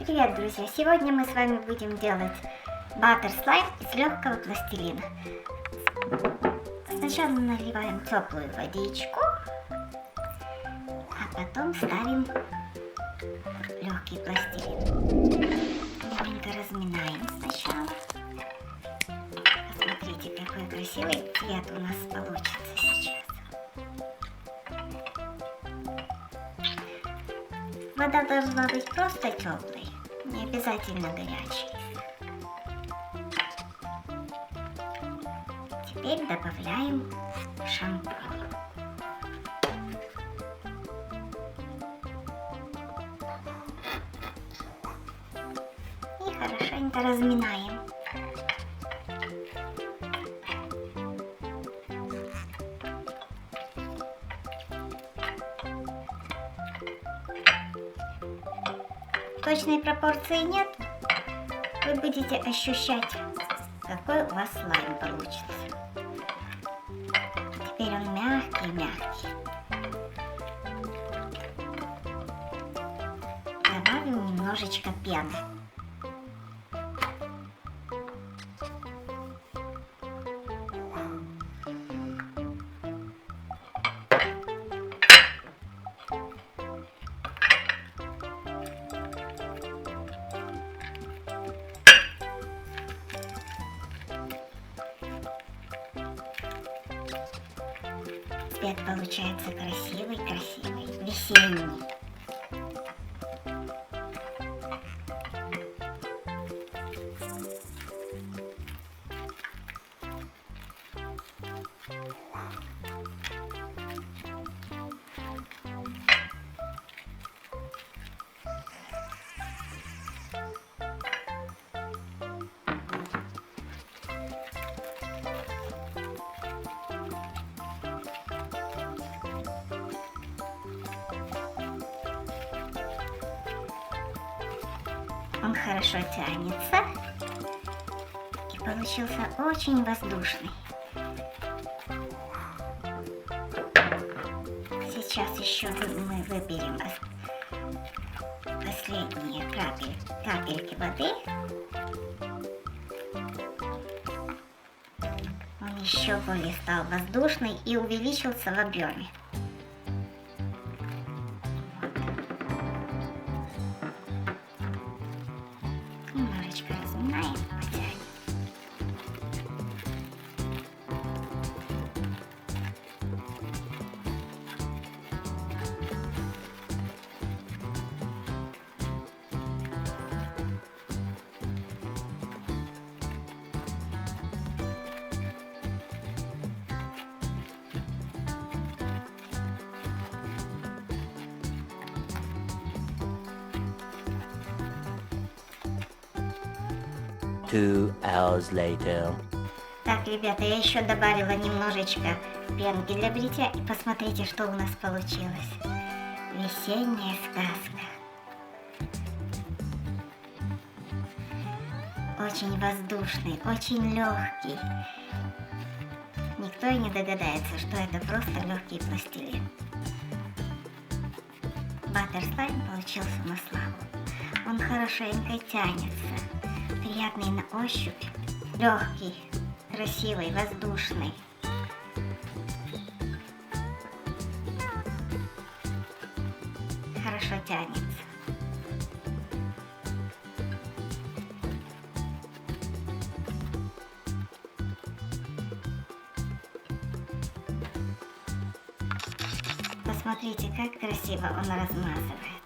Привет, друзья! Сегодня мы с вами будем делать баттер слайм из легкого пластилина. Сначала наливаем теплую водичку, а потом ставим легкий пластилин. Легонько разминаем сначала. Посмотрите, какой красивый цвет у нас получится сейчас. Вода должна быть просто теплой, не обязательно горячей. Теперь добавляем шампунь. И хорошенько разминаем. Точной пропорции нет, вы будете ощущать, какой у вас слайм получится. Теперь он мягкий-мягкий. Добавим немножечко пены. Цвет получается красивый, весенний. Он хорошо тянется и получился очень воздушный. Сейчас еще мы выберем последние капельки воды. Он еще более стал воздушный и увеличился в объеме. Немножечко разминаем, потянем. Two hours later. Так, ребята, я еще добавила немножечко пенки для бритья. И посмотрите, что у нас получилось. Весенняя сказка. Очень воздушный, очень легкий. Никто и не догадается, что это просто легкий пластилин. Баттер слайм получился на славу. Он хорошенько тянется. Приятный на ощупь, легкий, красивый, воздушный. Хорошо тянется. Посмотрите, как красиво он размазывает.